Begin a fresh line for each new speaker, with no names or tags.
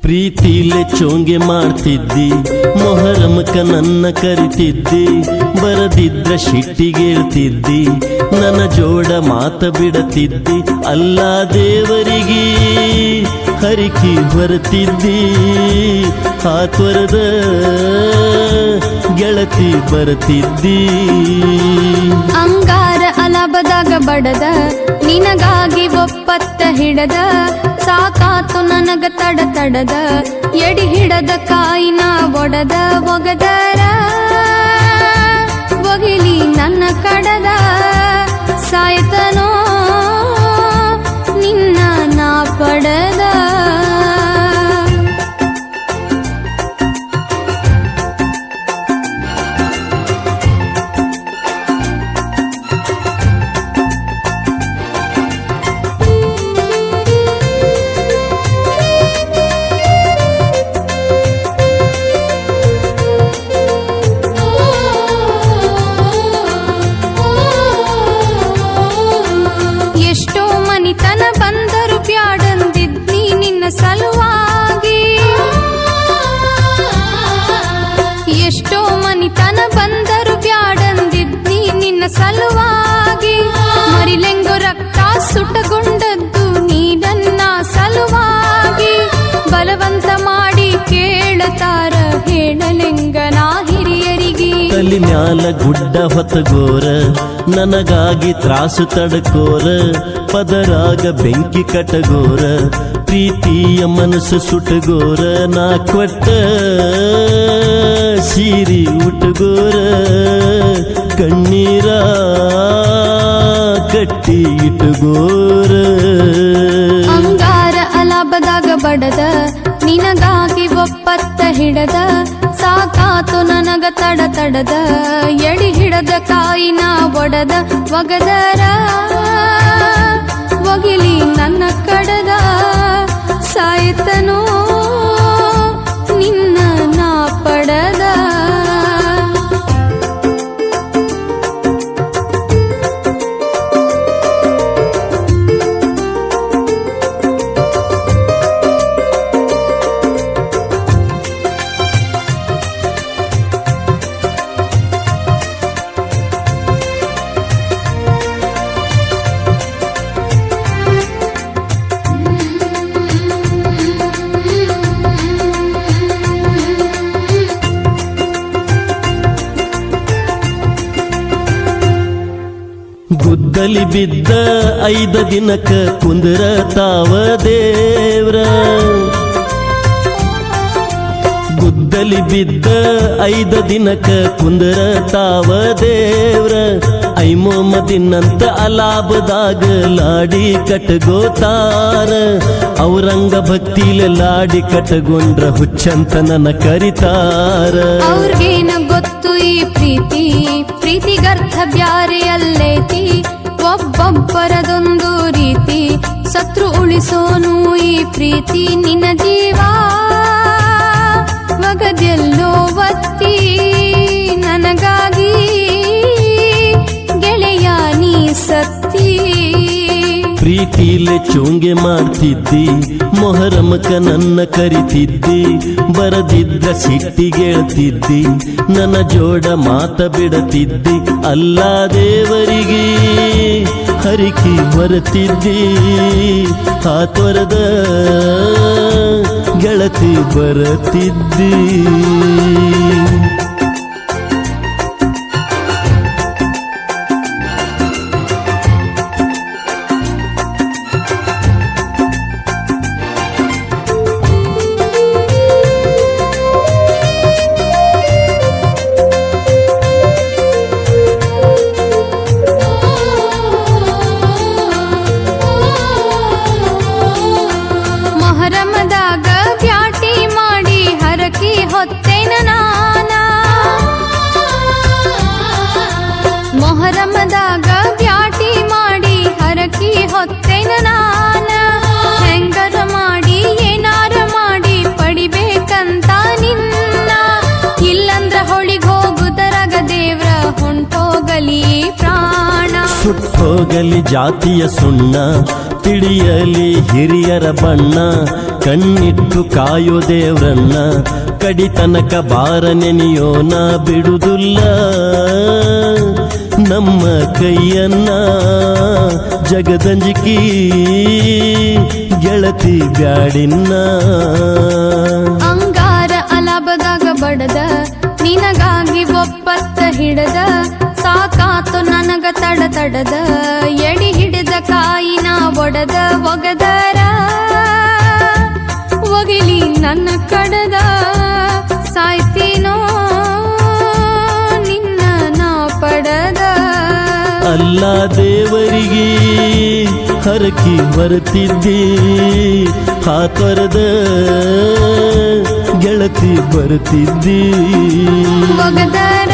ಪ್ರೀತಿಲೆ ಚೋಂಗೆ ಮಾಡ್ತಿದ್ದಿ, ಮೊಹರಮಕ ನನ್ನ ಕರಿತಿದ್ದಿ, ಬರದಿದ್ರ ಶಿಟ್ಟಿಗೇಳ್ತಿದ್ದಿ, ನನ್ನ ಜೋಡ ಮಾತ ಬಿಡತಿದ್ದಿ, ಅಲ್ಲ ದೇವರಿಗೆ ಹರಿಕಿ ಹೊರತಿದ್ದಿ, ಹಾತ್ವರದ ಗೆಳತಿ ಬರತಿದ್ದಿ.
ಅಂಗಾರ ಅಲಬದಾಗ ಬಡದ ನಿನಗಾಗಿ ಒಪ್ಪತ್ತ ಹಿಡದ, ಸಾಕಾತು ನನಗ ತಡದ ಎಡಿ ಹಿಡದ ಕಾಯಿನ ಒಡದ, ಒಗದರ ಒಗಿಲಿ ನನ್ನ ಕಡದ, ಸಾಯ್ತನೋ ನಿನ್ನ ನಾ ಪಡದ. ಮನಿತನ ಬಂದರು ಬ್ಯಾಡಂದಿದ್ನಿ ನಿನ್ನ ಸಲುವಾಗಿ, ಎಷ್ಟೋ ಮನಿತನ ಬಂದರು ಬ್ಯಾಡಂದಿದ್ನಿ ನಿನ್ನ ಸಲುವಾಗಿ, ಮರಿಲೆಂಗು ರಕ್ತ ಸುಟ್ಟಗೊಂಡದ್ದು ನೀ ನನ್ನ ಸಲುವಾಗಿ, ಬಲವಂತ ಮಾಡಿ ಕೇಳತಾರ ಹೇಳಲೆಂಗನ ಹಿರಿಯರಿಗೆ.
ತಲಿ ಮ್ಯಾಲ ಗುಡ್ಡ ಹೊತ್ತಗೋರ ನನಗಾಗಿ ತ್ರಾಸು ತಡಕೋರ, ಪದರಾಗ ಬೆಂಕಿ ಕಟಗೋರ, ಪ್ರೀತಿಯ ಮನಸ್ಸು ಸುಟಗೋರ, ನಾ ಕೊಟ್ಟ ಸೀರಿ ಉಟಗೋರ, ಕಣ್ಣೀರ ಕಟ್ಟಿ ಇಟಗೋರ.
ಅಂಗಾರ ಅಲಾಬದಾಗ ಬಡದ ನಿನಗಾಗಿ ಒಪ್ಪತ್ತ ಹಿಡದ, ಸಾಕಾತು ನನಗ ತಡದ ಎಡಿ ಹಿಡದ ಕಾಯಿನ ಒಡದ, ಒಗದರ ಒಗಿಲಿ ನನ್ನ ಕಡದ, ಸಾಯ್ತನೋ ನಿನ್ನ ನಾ ಪಡದ.
ಗುದ್ದಲಿ ಬಿದ್ದ 5 ದಿನಕ ಕುಂದ್ರ ತಾವ ದೇವ್ರ, ಗುದ್ದಲಿ ಬಿದ್ದ 5 ದಿನಕ ಕುಂದ್ರ ತಾವ ದೇವ್ರ, ಐಮೋಮದಿನಂತ ಅಲಾಬದಾಗ ಲಾಡಿ ಕಟ್ಗೋತಾರ, ಔರಂಗ ಭಕ್ತಿಲೆ ಲಾಡಿ ಕಟಗೊಂಡ್ರ ಹುಚ್ಚಂತ ನನ್ನ ಕರಿತಾರ.
ಅವ್ರಿಗೇನ ಗೊತ್ತು ಈ ಪ್ರೀತಿಗರ್ಥ ಬ್ಯಾರೆ ಅಲ್ಲೇತಿ, ಒಬ್ಬೊಬ್ಬರದೊಂದು ರೀತಿ, ಸತ್ರು ಉಳಿಸೋನು ಈ ಪ್ರೀತಿ ನಿನ್ನ ಜೀವ, ಒಗದೆಲ್ಲೋ ಒತ್ತಿ ನನಗಾಗಿ ಗೆಳೆಯ ನೀ ಸತ್ತಿ.
ಪ್ರೀತಿಲೆ ಚೋಂಗೆ ಮಾಡ್ತಿದ್ದಿ, ಮೊಹರಮಕ ನನ್ನ ಕರಿತಿದ್ದಿ, ಬರದಿದ್ರ ಸಿಟ್ಟಿಗೇಳ್ತಿದ್ದಿ, ನನ್ನ ಜೋಡ ಮಾತ ಬಿಡತಿದ್ದಿ, ಅಲ್ಲ ದೇವರಿಗೆ ಹರಿಕಿ ಹೊರತಿದ್ದಿ, ಹಾತ್ವರದ ಗೆಳತಿ ಬರತಿದ್ದಿ.
ಮೊಹರಮದಾಗ ಬ್ಯಾಟಿ ಮಾಡಿ ಹರಕಿ ಹೊತ್ತೇನ ನಾನ, ಮೊಹರಮದಾಗ ಬ್ಯಾಟಿ ಮಾಡಿ ಹರಕಿ ಹೊತ್ತೇನ ನಾನ, ಹೆಂಗರ ಮಾಡಿ ಏನಾರ ಮಾಡಿ ಪಡಿಬೇಕಂತ ನಿನ್ನ, ಇಲ್ಲಂದ್ರ ಹೊಳಿಗ್ ಹೋಗುದರಾಗ ದೇವ್ರ ಹೊಂಟೋಗಲಿ ಪ್ರಾಣ.
ಸುಟ್ಟೋಗಲಿ ಜಾತಿಯ ಸುಣ್ಣ, ತಿಳಿಯಲಿ ಹಿರಿಯರ ಬಣ್ಣ, ಕಣ್ಣಿಟ್ಟು ಕಾಯೋ ದೇವ್ರನ್ನ ಕಡಿತನಕ ಬಾರ ನೆನೆಯೋನ ಬಿಡುವುದಿಲ್ಲ ನಮ್ಮ ಕೈಯನ್ನ ಜಗದಂಜಿಕಿ ಗೆಳತಿ ಬ್ಯಾಡಿನ್ನ
ಅಂಗಾರ ಅಲಾಬದಾಗ ಬಡದ ನಿನಗಾಗಿ ಒಪ್ಪತ್ತ ಹಿಡದ ಸಾಕಾತು ನನಗ ತಡದ ಎಡಿ ಹಿಡಿದ ಕಾಯಿನ ಒಡದ ಒಗದರ ಒಗಿಲಿ ನನ್ನ ಕಡದ ಸಾಯ್ತೀನೋ ನಿನ್ನ ನಾ ಪಡದ
ಅಲ್ಲ ದೇವರಿಗೆ ಹರಕಿ ಬರುತ್ತಿದ್ದಿ ಹಾತೊರದ ಗೆಳತಿ ಬರುತ್ತಿದ್ದಿ
ಒಗದರ